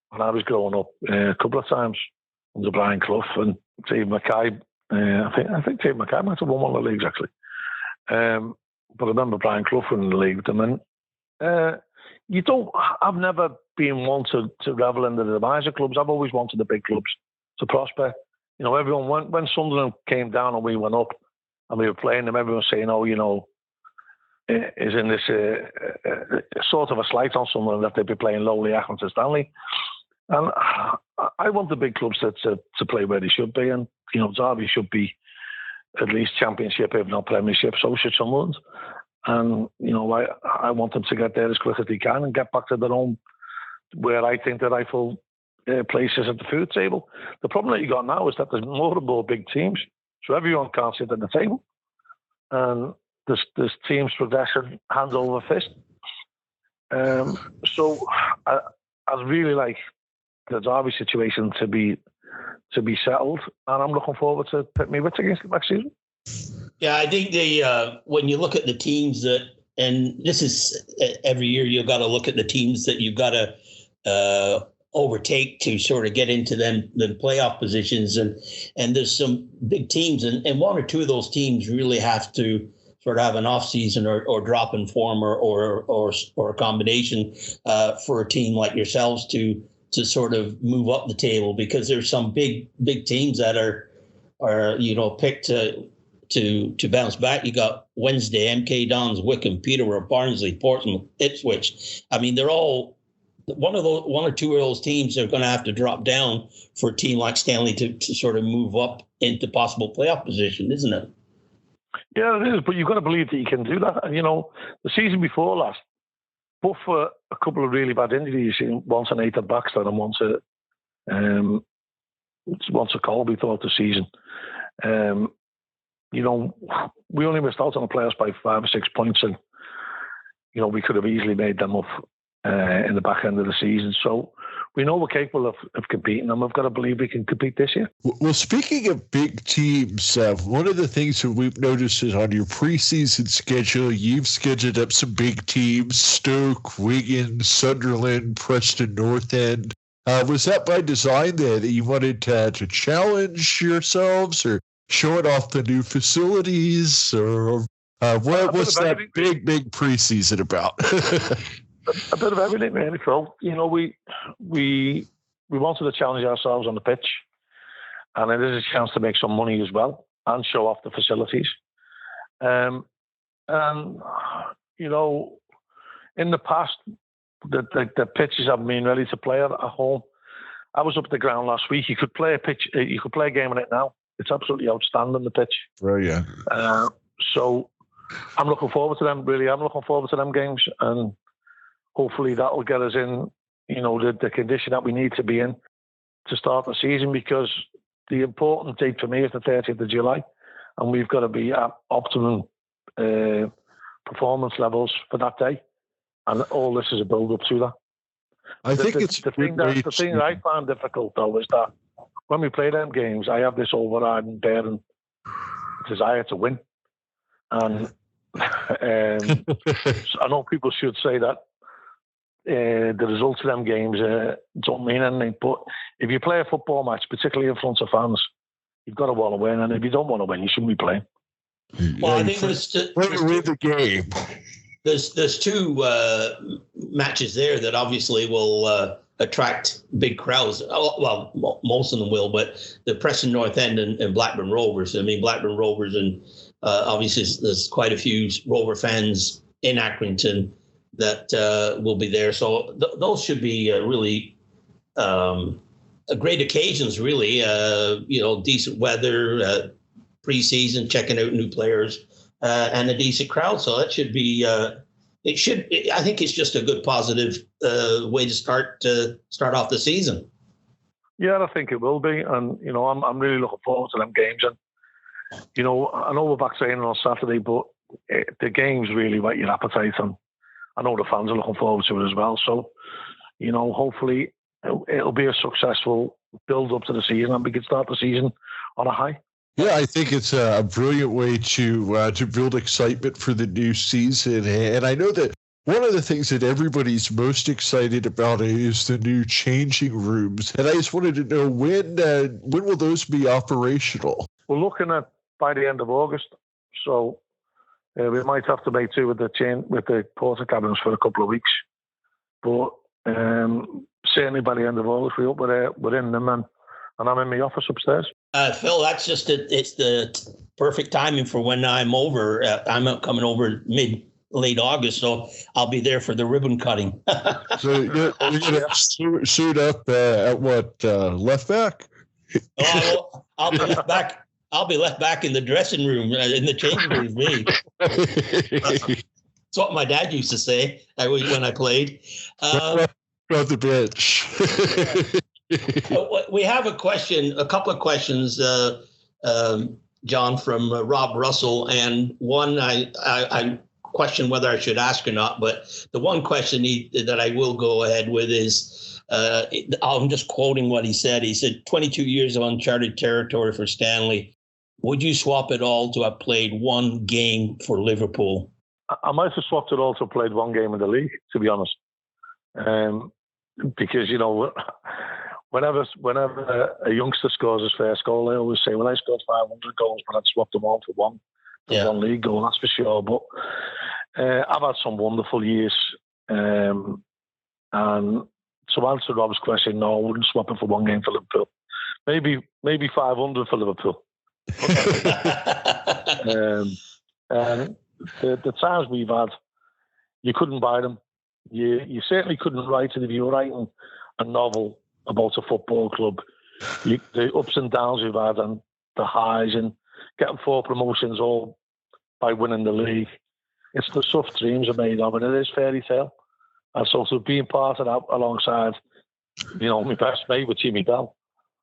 when I was growing up a couple of times under Brian Clough and Dave Mackay. I think Dave Mackay might have won one of the leagues actually. But I remember Brian Clough winning the league with them. And I've never been one to revel in the demise of clubs. I've always wanted the big clubs to prosper. Everyone when Sunderland came down and we went up and we were playing them, everyone was saying, is in this sort of a slight on Sunderland that they'd be playing lowly Accrington Stanley. And I want the big clubs to play where they should be. And, Derby should be at least Championship, if not Premiership, so should Sunderland. And, I want them to get there as quick as they can and get back to their own, where I think the rightful place is at the food table. The problem that you got now is that there's more and more big teams, so everyone can't sit at the table. And there's teams progression hand over fist. So I'd really like the Derby situation to be settled, and I'm looking forward to pit me wits against them next season. Yeah, I think when you look at the teams and this is every year, you've got to look at the teams that you've got to overtake to sort of get into the playoff positions, and there's some big teams, and one or two of those teams really have to sort of have an off season or drop in form or a combination for a team like yourselves to sort of move up the table, because there's some big teams that are picked to bounce back. You got Wednesday, MK Dons, Wickham, Peterborough, Barnsley, Portsmouth, Ipswich. I mean, they're all one or two of those teams are going to have to drop down for a team like Stanley to sort of move up into possible playoff position, isn't it? Yeah, it is. But you've got to believe that you can do that. And, the season before last, but for a couple of really bad injuries, once an Nathan Baxter and once a Coley throughout the season. We only missed out on the playoffs by 5 or 6 points, and we could have easily made them up in the back end of the season. So we know we're capable of competing, and we've got to believe we can compete this year. Well, speaking of big teams, one of the things that we've noticed is on your preseason schedule, you've scheduled up some big teams: Stoke, Wigan, Sunderland, Preston North End. Was that by design there, that you wanted to challenge yourselves, or showing off the new facilities, or what was that big preseason about? A bit of everything, really, Phil. We wanted to challenge ourselves on the pitch, and it is a chance to make some money as well and show off the facilities. And in the past, the pitches haven't been ready to play at home. I was up at the ground last week. You could play a game on it now. It's absolutely outstanding, the pitch. Brilliant. So I'm looking forward to them. Really, I'm looking forward to them games, and hopefully that will get us in, the condition that we need to be in to start the season, because the important date for me is the 30th of July, and we've got to be at optimum performance levels for that day. And all this is a build-up to that. The thing that I find difficult, though, is that when we play them games, I have this overriding burden desire to win. And I know people should say that the results of them games don't mean anything, but if you play a football match, particularly in front of fans, you've got to want to win. And if you don't want to win, you shouldn't be playing. Well, I think win the game. There's two matches there that obviously will attract big crowds. Well, most of them will, but the Preston North End and Blackburn Rovers. I mean, Blackburn Rovers, and obviously there's quite a few Rover fans in Accrington that will be there. So those should be really great occasions, really. Decent weather, preseason, checking out new players. And a decent crowd, so that should be. I think it's just a good, positive way to start off the season. Yeah, I think it will be, and I'm really looking forward to them games. And I know we're back training on Saturday, but the games really whet your appetite, and I know the fans are looking forward to it as well. So, hopefully it'll be a successful build up to the season, and we can start the season on a high. Yeah, I think it's a brilliant way to build excitement for the new season. And I know that one of the things that everybody's most excited about is the new changing rooms. And I just wanted to know, when will those be operational? We're looking at by the end of August. So we might have to make two with the porta cabins for a couple of weeks. But certainly by the end of August, we're in them, and I'm in my office upstairs. Phil, that's just it's the perfect timing for when I'm over. I'm coming over late August, so I'll be there for the ribbon cutting. So you're going to suit up at what, left back? Oh, I'll be left back. I'll be left back in the dressing room, in the changing room. Me. That's what my dad used to say when I played. On the bench. We have a couple of questions, John, from Rob Russell, and one I question whether I should ask or not, but the one question that I will go ahead with is, I'm just quoting what he said. He said, 22 years of uncharted territory for Stanley. Would you swap it all to have played one game for Liverpool? I might have swapped it all to have played one game in the league, to be honest. Because, whenever a youngster scores his first goal, they always say, well, I scored 500 goals, but I'd swap them all for one league goal, that's for sure. But I've had some wonderful years. And to answer Rob's question, no, I wouldn't swap it for one game for Liverpool. Maybe 500 for Liverpool. And the times we've had, you couldn't buy them. You certainly couldn't write it if you were writing a novel about a football club. The ups and downs we've had and the highs and getting 4 promotions all by winning the league. It's the stuff dreams are made of, and it is fairy tale. And so to being part of that alongside, my best mate with Jimmy Bell,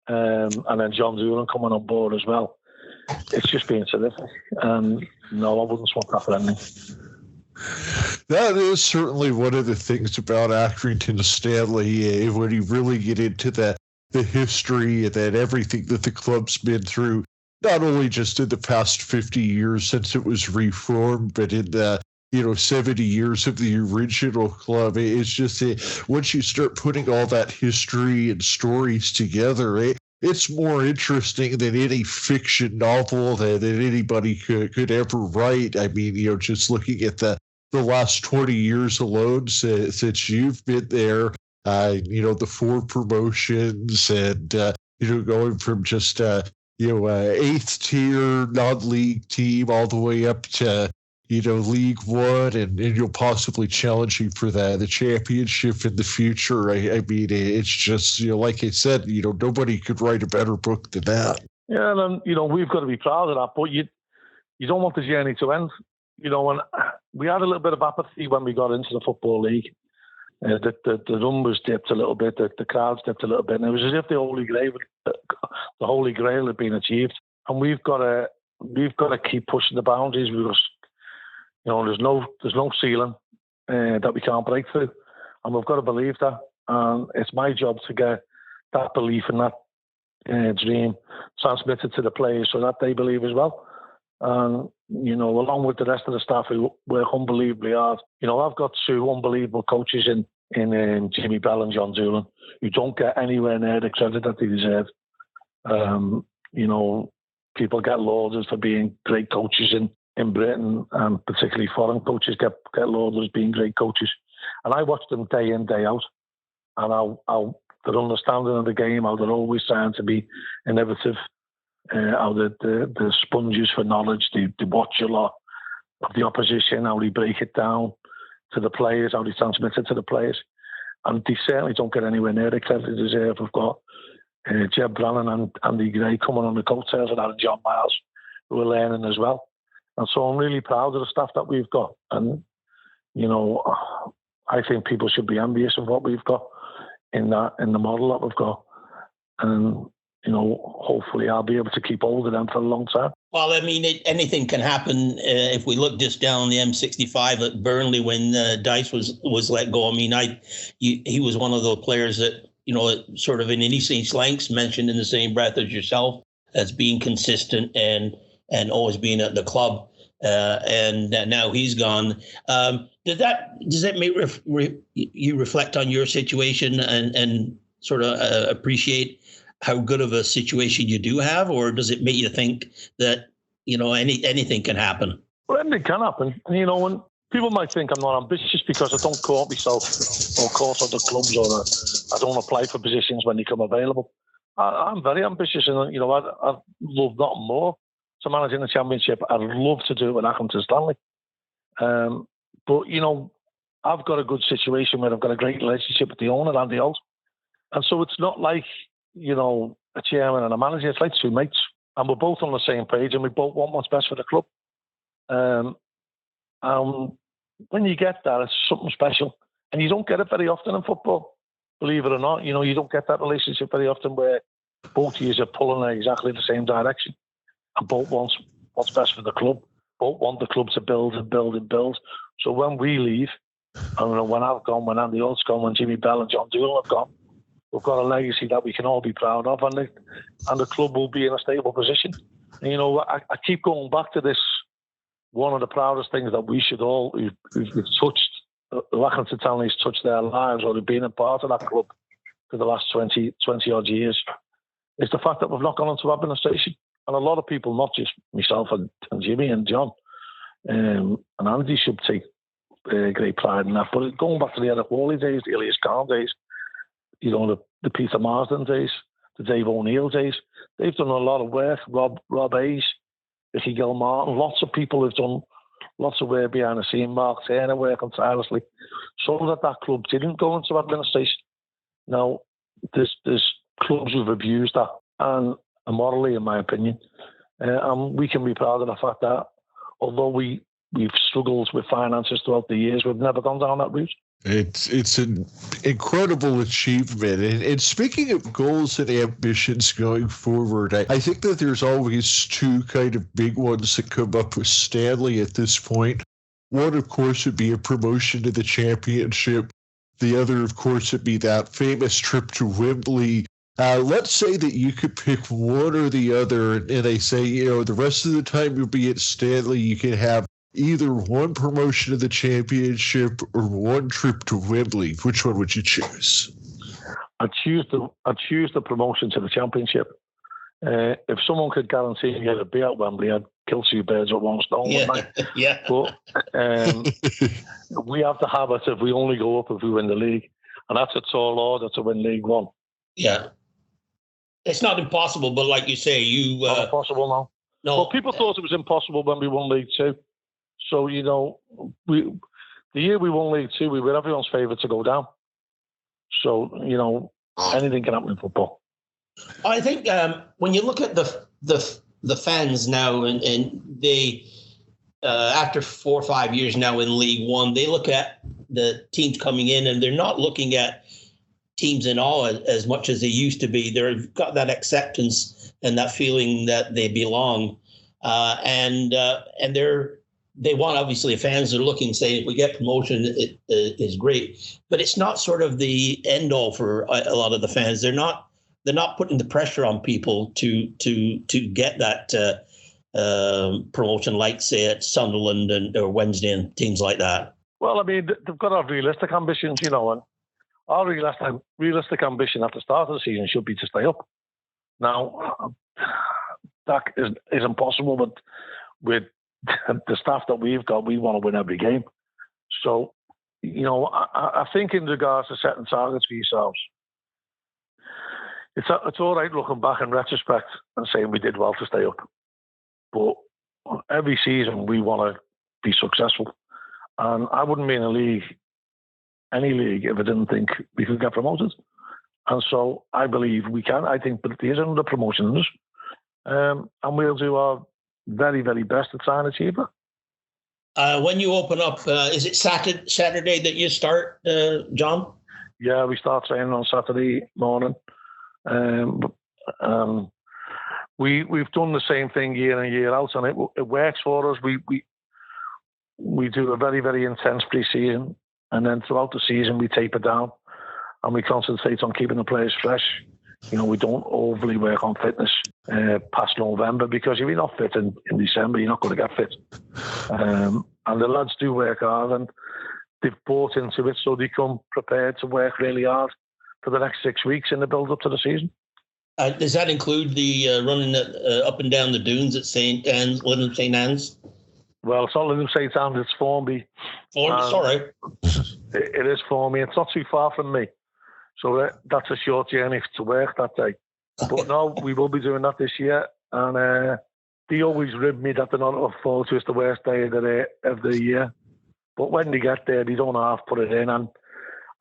and then John Doolan coming on board as well, it's just been terrific. No, I wouldn't swap that for anything. That is certainly one of the things about Accrington Stanley, when you really get into the history and then everything that the club's been through, not only just in the past 50 years since it was reformed, but in the 70 years of the original club. It's just once you start putting all that history and stories together, it's more interesting than any fiction novel that anybody could ever write. I mean, just looking at the last 20 years alone since you've been there, the 4 promotions and, going from just, 8th tier non-league team all the way up to, League One, and you'll possibly challenging for the championship in the future. I mean, it's just, like I said, nobody could write a better book than that. Yeah, and we've got to be proud of that, but you don't want the journey to end. And we had a little bit of apathy when we got into the Football League. The numbers dipped a little bit, the crowds dipped a little bit, and it was as if the Holy Grail had been achieved. And we've got to keep pushing the boundaries because there's no ceiling that we can't break through, and we've got to believe that. And it's my job to get that belief and that dream transmitted to the players so that they believe as well. And along with the rest of the staff who work unbelievably hard. I've got 2 unbelievable coaches in Jimmy Bell and John Doolan who don't get anywhere near the credit that they deserve. People get lauded for being great coaches in Britain, and particularly foreign coaches get lauded as being great coaches. And I watch them day in, day out, and how their understanding of the game, how they're always trying to be innovative, how the sponges for knowledge, they watch a lot of the opposition, how they break it down to the players, how they transmit it to the players. And they certainly don't get anywhere near the credit they deserve. We've got Jeb Brannan and Andy Gray coming on the coattails of that, and John Miles, who are learning as well. And so I'm really proud of the staff that we've got. And, I think people should be envious of what we've got in the model that we've got. And, hopefully I'll be able to keep hold of them for a long time. Well, I mean, anything can happen. If we look just down the M65 at Burnley when Dice was let go, I mean, he was one of those players that, sort of in any sense lengths mentioned in the same breath as yourself as being consistent and always being at the club. And now he's gone. Does that make you reflect on your situation and sort of appreciate how good of a situation you do have, or does it make you think that anything can happen? Well, anything can happen. And when people might think I'm not ambitious because I don't court myself or court other clubs, or I don't apply for positions when they come available. I'm very ambitious, and I'd love nothing more to manage in the Championship. I'd love to do it with Accrington Stanley. But I've got a good situation where I've got a great relationship with the owner and the host, and so it's not like a chairman and a manager. It's like 2 mates, and we're both on the same page, and we both want what's best for the club. When you get that, it's something special, and you don't get it very often in football. Believe it or not, you don't get that relationship very often where both of you are pulling in exactly the same direction, and both want what's best for the club. Both want the club to build and build and build. So when we leave, and when I've gone, when Andy Holt's gone, when Jimmy Bell and John Doolan have gone, we've got a legacy that we can all be proud of, and the club will be in a stable position. And, I keep going back to this. One of the proudest things that we should all, who've touched, Accrington Stanley's touched their lives, or have been a part of that club for the last 20 odd years, is the fact that we've not gone into administration. And a lot of people, not just myself and Jimmy and John and Andy, should take great pride in that. But going back to the Eric Worley days, the Elias Kahn days, the Peter Marsden days, the Dave O'Neill days, they've done a lot of work. Rob Hayes, Ricky Gilmartin. Lots of people have done lots of work behind the scene. Mark Turner working tirelessly, so that club didn't go into administration. Now, there's clubs who've abused that, and immorally, in my opinion. And we can be proud of the fact that although we've struggled with finances throughout the years, we've never gone down that route. It's an incredible achievement. And speaking of goals and ambitions going forward, I think that there's always two kind of big ones that come up with Stanley at this point. One, of course, would be a promotion to the championship. The other, of course, would be that famous trip to Wembley. Let's say that you could pick one or the other, and they say, the rest of the time you'll be at Stanley, you can have either one promotion to the championship or one trip to Wembley. Which one would you choose? I'd choose the promotion to the championship. If someone could guarantee me I'd be at Wembley, I'd kill two birds with one stone. Yeah. But we have the habit if we only go up if we win the league, and that's a tall order to win League One. Yeah. It's not impossible, but like you say, not impossible now. No. Well, people thought it was impossible when we won League Two. So, the year we won League Two, we were everyone's favourite to go down. So, anything can happen in football. I think when you look at the fans now, and they after 4 or 5 years now in League One, they look at the teams coming in, and they're not looking at teams in awe as much as they used to be. They've got that acceptance and that feeling that they belong, and they want, obviously, fans are looking, saying, if we get promotion, it is great. But it's not sort of the end all for a lot of the fans. They're not putting the pressure on people to get that promotion, like, say, at Sunderland or Wednesday and teams like that. Well, I mean, they've got to have realistic ambitions, and our realistic ambition at the start of the season should be to stay up. Now, that is impossible, but with the staff that we've got, we want to win every game. So, I think in regards to setting targets for yourselves, it's all right looking back in retrospect and saying we did well to stay up. But every season we want to be successful. And I wouldn't be in any league, if I didn't think we could get promoted. And so I believe we can. I think that there is another promotion in us. And we'll do our very, very best to try and achieve it. When you open up, is it Saturday that you start, John? Yeah, we start training on Saturday morning. We've done the same thing year in, year out, and it works for us. We do a very, very intense pre-season, and then throughout the season we taper down and we concentrate on keeping the players fresh. We don't overly work on fitness past November, because if you're not fit in December, you're not going to get fit. And the lads do work hard, and they've bought into it, so they come prepared to work really hard for the next 6 weeks in the build-up to the season. Does that include the running up and down the dunes at St. Anne's, Lyndon St. Anne's? Well, it's not Lyndon St. Anne's, it's Formby. Sorry. It is Formby. It's not too far from me. So that's a short journey to work that day. But no, we will be doing that this year. And they always rib me that they're not looking forward to it's the worst day of the year. But when they get there, they don't half put it in. And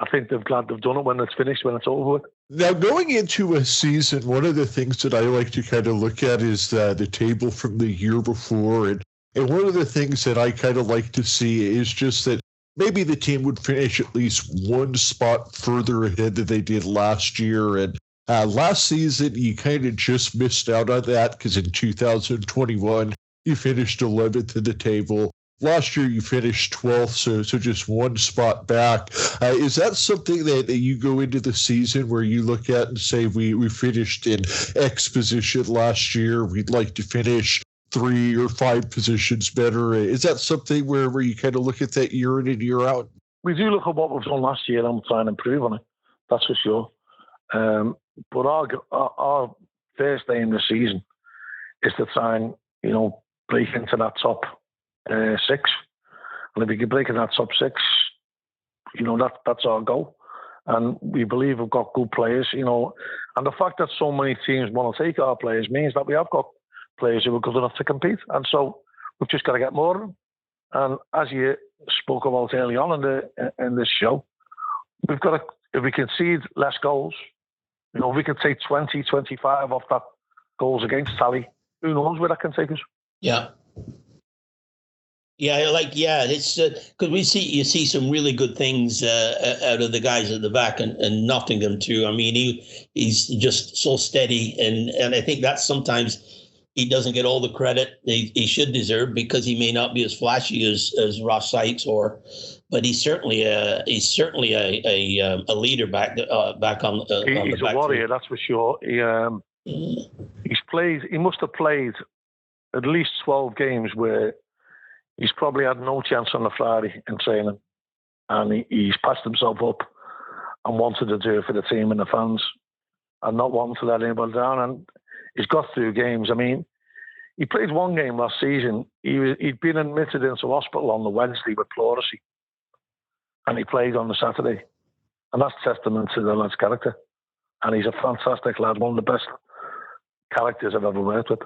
I think they're glad they've done it when it's finished, when it's over with. Now, going into a season, one of the things that I like to kind of look at is the table from the year before. And one of the things that I kind of like to see is just that maybe the team would finish at least one spot further ahead than they did last year. And last season, you kind of just missed out on that, because in 2021, you finished 11th in the table. Last year, you finished 12th, so just one spot back. Is that something that you go into the season where you look at and say, we finished in X position last year, we'd like to finish 3 or 5 positions better? Is that something where you kind of look at that year in and year out? We do look at what we've done last year and try and improve on it, that's for sure. But our first aim this season is to try and, break into that top 6. And if we can break in that top 6, that's our goal. And we believe we've got good players, and the fact that so many teams want to take our players means that we have got players who are good enough to compete. And so we've just got to get more of them. And as you spoke about early on in this show, we've got to, if we concede less goals, we can take 20, 25 off that goals against tally. Who knows where that can take us? Yeah. Yeah, it's because you see some really good things out of the guys at the back and Nottingham too. I mean, he's just so steady, and I think that sometimes he doesn't get all the credit he should deserve because he may not be as flashy as Ross Sykes but he's certainly a leader back on. He's a warrior, that's for sure. He must have played at least 12 games where he's probably had no chance on the Friday in training, and he's passed himself up and wanted to do it for the team and the fans and not wanting to let anybody down. And he's got through games. I mean, he played one game last season. He'd been admitted into hospital on the Wednesday with pleurisy, and he played on the Saturday. And that's testament to the lad's character. And he's a fantastic lad, one of the best characters I've ever worked with.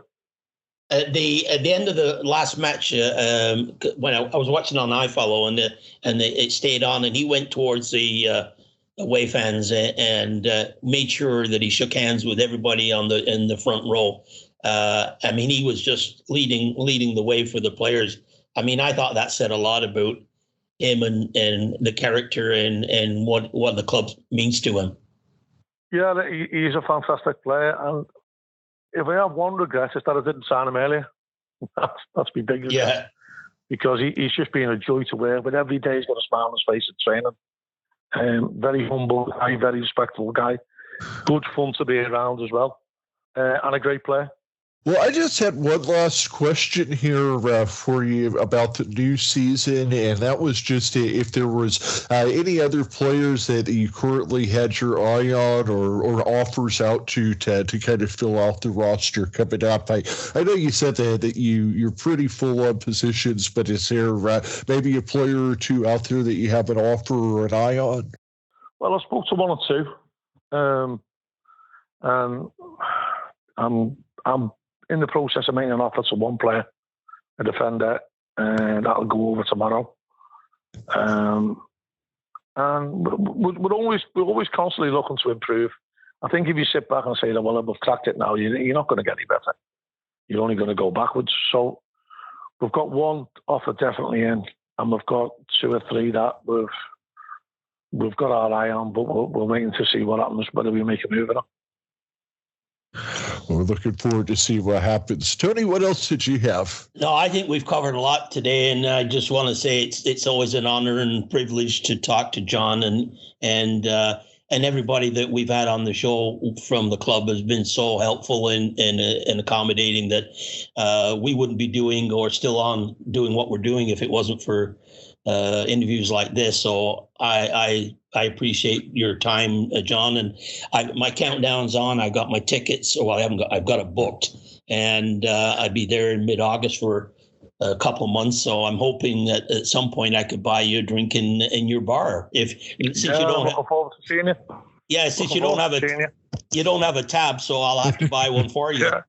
At the end of the last match, when I was watching on iFollow and it stayed on, and he went towards the away fans and made sure that he shook hands with everybody in the front row. I mean, he was just leading the way for the players. I mean, I thought that said a lot about him and the character and what the club means to him. Yeah, he's a fantastic player, and if I have one regret, it's that I didn't sign him earlier. That's my biggest regret. Because he's just been a joy to work with. Every day he's got a smile on his face at training. Very humble guy, very respectful guy. Good fun to be around as well. And a great player. Well, I just had one last question here for you about the new season, and that was just if there was any other players that you currently had your eye on or offers out to kind of fill out the roster coming up. I know you said that you're pretty full on positions, but is there maybe a player or two out there that you have an offer or an eye on? Well, I spoke to one or two, and I'm in the process of making an offer to one player, a defender, and that'll go over tomorrow. And we're always constantly looking to improve. I think if you sit back and say, well, we've cracked it now, you're not going to get any better. You're only going to go backwards. So we've got one offer definitely in, and we've got two or three that we've got our eye on, but we're waiting to see what happens, whether we make a move or not. We're looking forward to see what happens. Tony, what else did you have? No, I think we've covered a lot today, and I just want to say it's always an honor and privilege to talk to John and everybody that we've had on the show from the club has been so helpful in accommodating that we wouldn't be doing or still on doing what we're doing if it wasn't for interviews like this. So I appreciate your time, John. And my countdown's on. I got my tickets. Well, I've got it booked, and I'd be there in mid-August for a couple of months. So I'm hoping that at some point I could buy you a drink in your bar. Since you don't looking forward to seeing you. Yeah, since you don't have a tab, so I'll have to buy one for you. Yeah.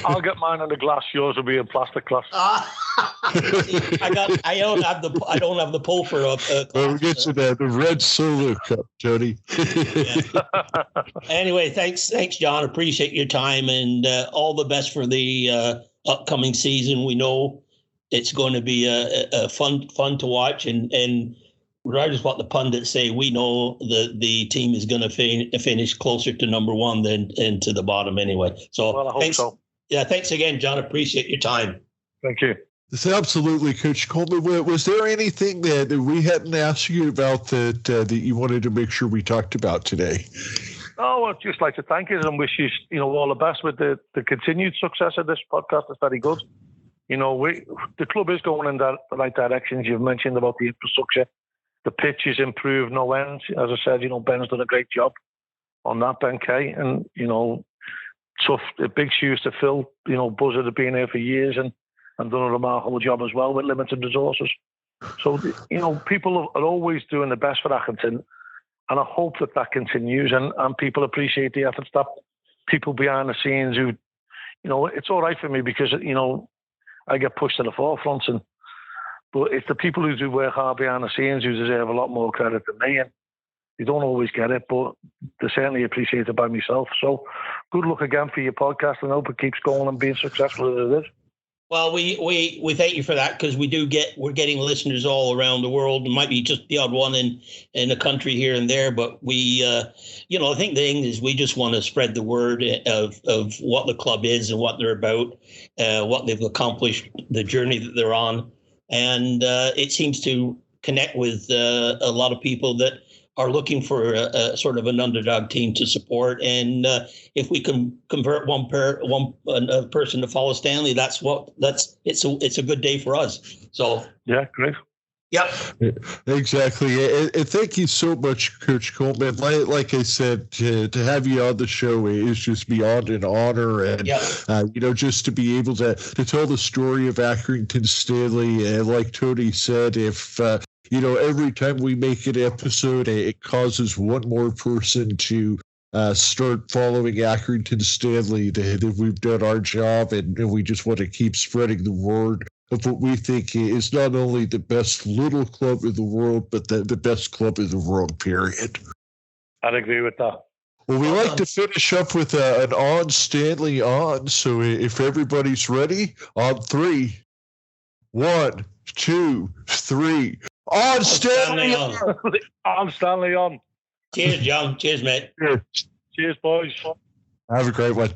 I'll get mine in the glass. Yours will be in plastic glass. I don't have the pull for a glass. Well, we'll get you the red solo cup, Jody. Anyway, thanks, John. Appreciate your time, and all the best for the upcoming season. We know it's going to be a fun to watch, and regardless of what the pundits say, we know the team is going to finish closer to number one than to the bottom anyway. So, well, I hope so. Yeah, thanks again, John. Appreciate your time. Thank you. Yes, absolutely, Coach Coleman. Was there anything that we hadn't asked you about that you wanted to make sure we talked about today? Oh, I'd just like to thank you and wish you, all the best with the continued success of this podcast. It's very good. The club is going in the right directions. You've mentioned about the infrastructure. The pitch is improved no end. As I said, Ben's done a great job on that, Ben Kay. And, big shoes to fill. Buzzard had been here for years and done a remarkable job as well with limited resources. So, people are always doing the best for Accrington. And I hope that continues and people appreciate the efforts that people behind the scenes who, it's all right for me because, I get pushed to the forefront. But it's the people who do work hard behind the scenes who deserve a lot more credit than me. And you don't always get it, but they're certainly appreciated by myself. So good luck again for your podcast, and hope it keeps going and being successful as it is. Well, we thank you for that, because we're getting listeners all around the world. It might be just the odd one in a country here and there, but we, I think the thing is we just want to spread the word of what the club is and what they're about, what they've accomplished, the journey that they're on, and it seems to connect with a lot of people that are looking for a sort of an underdog team to support. And if we can convert one person to follow Stanley, it's a good day for us. So yeah, great. Yep. Exactly. And thank you so much, Coach Coleman. Like I said, to have you on the show is just beyond an honor. And, just to be able to tell the story of Accrington Stanley. And like Tony said, if every time we make an episode, it causes one more person to start following Accrington Stanley, that we've done our job, and we just want to keep spreading the word of what we think is not only the best little club in the world, but the best club in the world, period. I'd agree with that. Well, we like to finish up with an on Stanley on. So if everybody's ready, on 3, 1, 2, 3. On Stanley on. On Stanley on. Cheers, John. Cheers, mate. Cheers, boys. Have a great one.